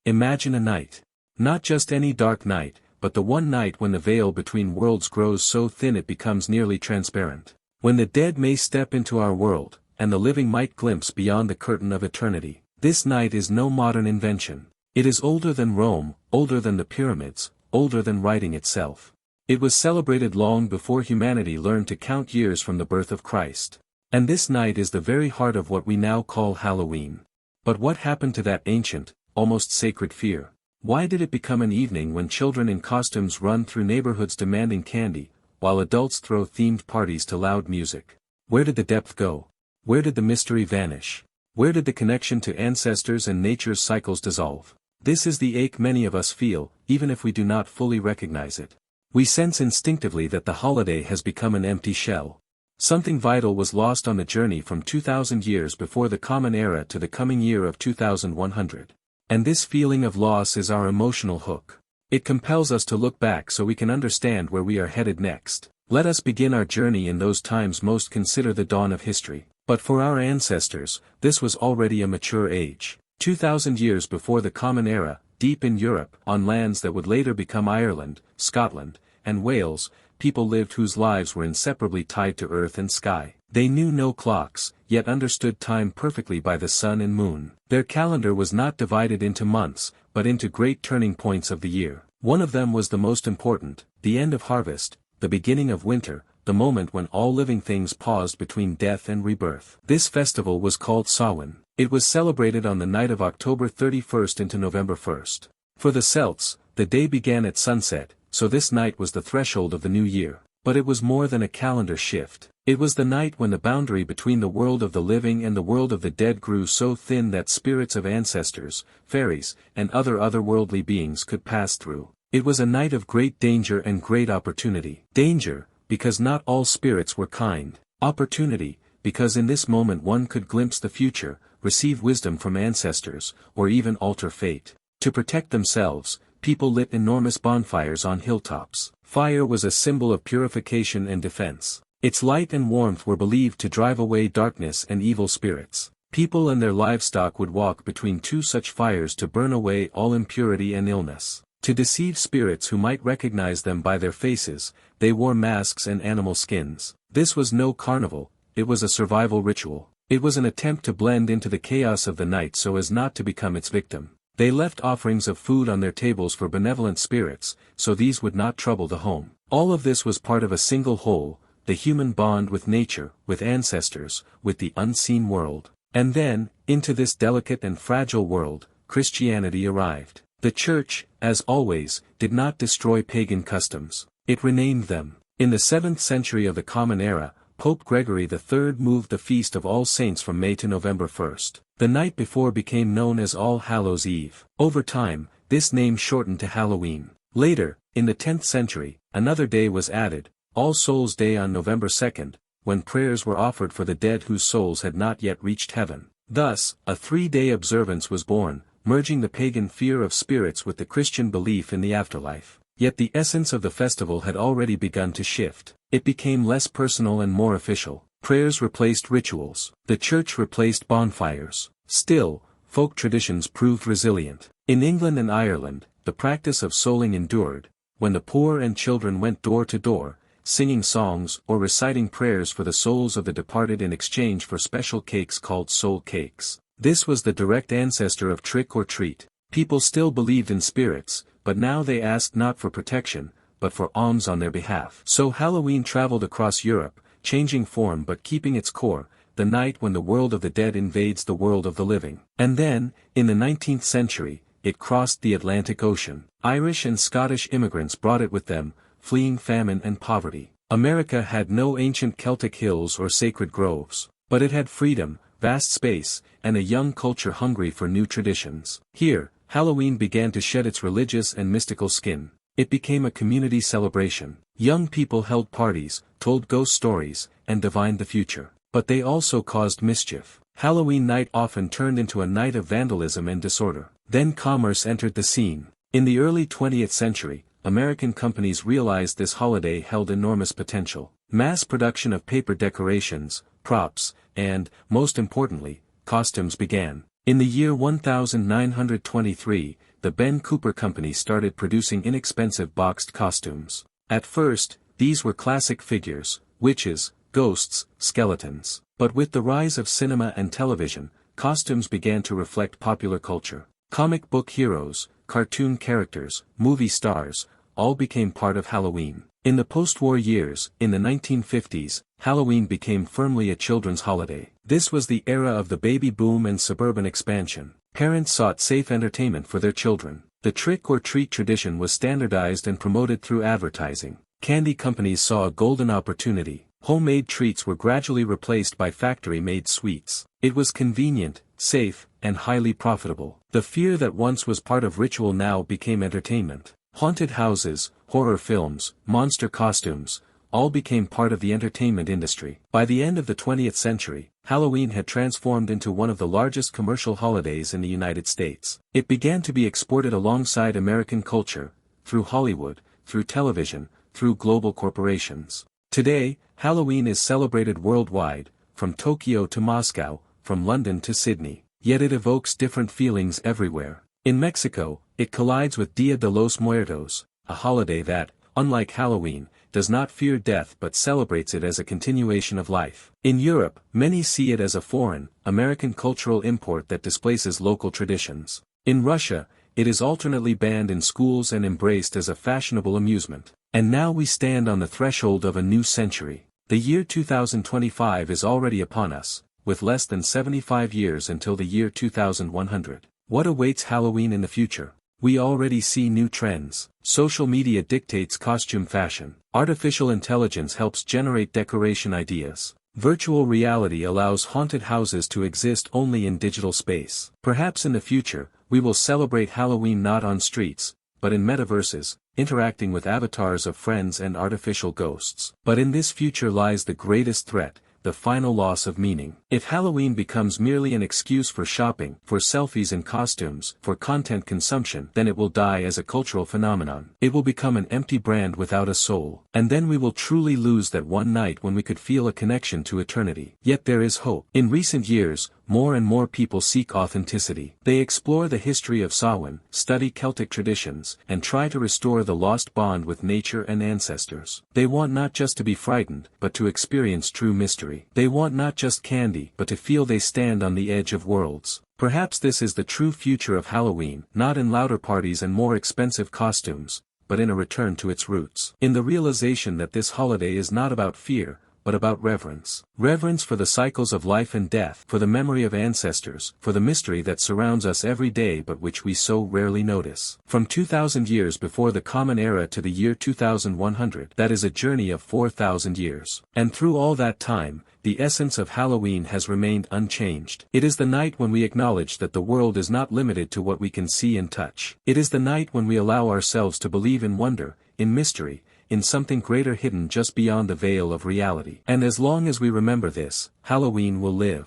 Imagine a night. Not just any dark night, but the one night when the veil between worlds grows so thin it becomes nearly transparent. When the dead may step into our world, and the living might glimpse beyond the curtain of eternity. This night is no modern invention. It is older than Rome, older than the pyramids, older than writing itself. It was celebrated long before humanity learned to count years from the birth of Christ. And this night is the very heart of what we now call Halloween. But what happened to that ancient, almost sacred fear? Why did it become an evening when children in costumes run through neighborhoods demanding candy, while adults throw themed parties to loud music? Where did the depth go? Where did the mystery vanish? Where did the connection to ancestors and nature's cycles dissolve? This is the ache many of us feel, even if we do not fully recognize it. We sense instinctively that the holiday has become an empty shell. Something vital was lost on the journey from 2,000 years before the Common Era to the coming year of 2100. And this feeling of loss is our emotional hook. It compels us to look back so we can understand where we are headed next. Let us begin our journey in those times most consider the dawn of history. But for our ancestors, this was already a mature age. 2,000 years before the Common Era, deep in Europe, on lands that would later become Ireland, Scotland, and Wales, people lived whose lives were inseparably tied to earth and sky. They knew no clocks, yet understood time perfectly by the sun and moon. Their calendar was not divided into months, but into great turning points of the year. One of them was the most important, the end of harvest, the beginning of winter, the moment when all living things paused between death and rebirth. This festival was called Samhain. It was celebrated on the night of October 31st into November 1st. For the Celts, the day began at sunset, so this night was the threshold of the new year. But it was more than a calendar shift. It was the night when the boundary between the world of the living and the world of the dead grew so thin that spirits of ancestors, fairies, and other otherworldly beings could pass through. It was a night of great danger and great opportunity. Danger, because not all spirits were kind. Opportunity, because in this moment one could glimpse the future, receive wisdom from ancestors, or even alter fate. To protect themselves, people lit enormous bonfires on hilltops. Fire was a symbol of purification and defense. Its light and warmth were believed to drive away darkness and evil spirits. People and their livestock would walk between two such fires to burn away all impurity and illness. To deceive spirits who might recognize them by their faces, they wore masks and animal skins. This was no carnival, it was a survival ritual. It was an attempt to blend into the chaos of the night so as not to become its victim. They left offerings of food on their tables for benevolent spirits, so these would not trouble the home. All of this was part of a single whole, the human bond with nature, with ancestors, with the unseen world. And then, into this delicate and fragile world, Christianity arrived. The Church, as always, did not destroy pagan customs. It renamed them. In the 7th century of the Common Era, Pope Gregory III moved the Feast of All Saints from May to November 1st. The night before became known as All Hallows' Eve. Over time, this name shortened to Halloween. Later, in the 10th century, another day was added, All Souls' Day on November 2nd, when prayers were offered for the dead whose souls had not yet reached heaven. Thus, a 3-day observance was born, merging the pagan fear of spirits with the Christian belief in the afterlife. Yet the essence of the festival had already begun to shift. It became less personal and more official. Prayers replaced rituals. The church replaced bonfires. Still, folk traditions proved resilient. In England and Ireland, the practice of souling endured, when the poor and children went door to door, singing songs or reciting prayers for the souls of the departed in exchange for special cakes called soul cakes. This was the direct ancestor of trick or treat. People still believed in spirits, but now they asked not for protection, but for alms on their behalf. So Halloween traveled across Europe, changing form but keeping its core, the night when the world of the dead invades the world of the living. And then, in the 19th century, it crossed the Atlantic Ocean. Irish and Scottish immigrants brought it with them, fleeing famine and poverty. America had no ancient Celtic hills or sacred groves, but it had freedom, vast space, and a young culture hungry for new traditions. Here, Halloween began to shed its religious and mystical skin. It became a community celebration. Young people held parties, told ghost stories, and divined the future. But they also caused mischief. Halloween night often turned into a night of vandalism and disorder. Then commerce entered the scene. In the early 20th century, American companies realized this holiday held enormous potential. Mass production of paper decorations, props, and, most importantly, costumes began. In the year 1923, the Ben Cooper Company started producing inexpensive boxed costumes. At first, these were classic figures, witches, ghosts, skeletons. But with the rise of cinema and television, costumes began to reflect popular culture. Comic book heroes, cartoon characters, movie stars, all became part of Halloween. In the post-war years, in the 1950s, Halloween became firmly a children's holiday. This was the era of the baby boom and suburban expansion. Parents sought safe entertainment for their children. The trick-or-treat tradition was standardized and promoted through advertising. Candy companies saw a golden opportunity. Homemade treats were gradually replaced by factory-made sweets. It was convenient, safe, and highly profitable. The fear that once was part of ritual now became entertainment. Haunted houses, horror films, monster costumes, all became part of the entertainment industry. By the end of the 20th century, Halloween had transformed into one of the largest commercial holidays in the United States. It began to be exported alongside American culture, through Hollywood, through television, through global corporations. Today, Halloween is celebrated worldwide, from Tokyo to Moscow, from London to Sydney. Yet it evokes different feelings everywhere. In Mexico, it collides with Dia de los Muertos, a holiday that, unlike Halloween, does not fear death but celebrates it as a continuation of life. In Europe, many see it as a foreign, American cultural import that displaces local traditions. In Russia, it is alternately banned in schools and embraced as a fashionable amusement. And now we stand on the threshold of a new century. The year 2025 is already upon us, with less than 75 years until the year 2100. What awaits Halloween in the future? We already see new trends. Social media dictates costume fashion. Artificial intelligence helps generate decoration ideas. Virtual reality allows haunted houses to exist only in digital space. Perhaps in the future, we will celebrate Halloween not on streets, but in metaverses, interacting with avatars of friends and artificial ghosts. But in this future lies the greatest threat, the final loss of meaning. If Halloween becomes merely an excuse for shopping, for selfies and costumes, for content consumption, then it will die as a cultural phenomenon. It will become an empty brand without a soul. And then we will truly lose that one night when we could feel a connection to eternity. Yet there is hope. In recent years, more and more people seek authenticity. They explore the history of Samhain, study Celtic traditions, and try to restore the lost bond with nature and ancestors. They want not just to be frightened, but to experience true mystery. They want not just candy, but to feel they stand on the edge of worlds. Perhaps this is the true future of Halloween, not in louder parties and more expensive costumes, but in a return to its roots. In the realization that this holiday is not about fear, but about reverence. Reverence for the cycles of life and death, for the memory of ancestors, for the mystery that surrounds us every day but which we so rarely notice. From 2,000 years before the Common Era to the year 2100, that is a journey of 4,000 years. And through all that time, the essence of Halloween has remained unchanged. It is the night when we acknowledge that the world is not limited to what we can see and touch. It is the night when we allow ourselves to believe in wonder, in mystery, in something greater hidden just beyond the veil of reality. And as long as we remember this, Halloween will live.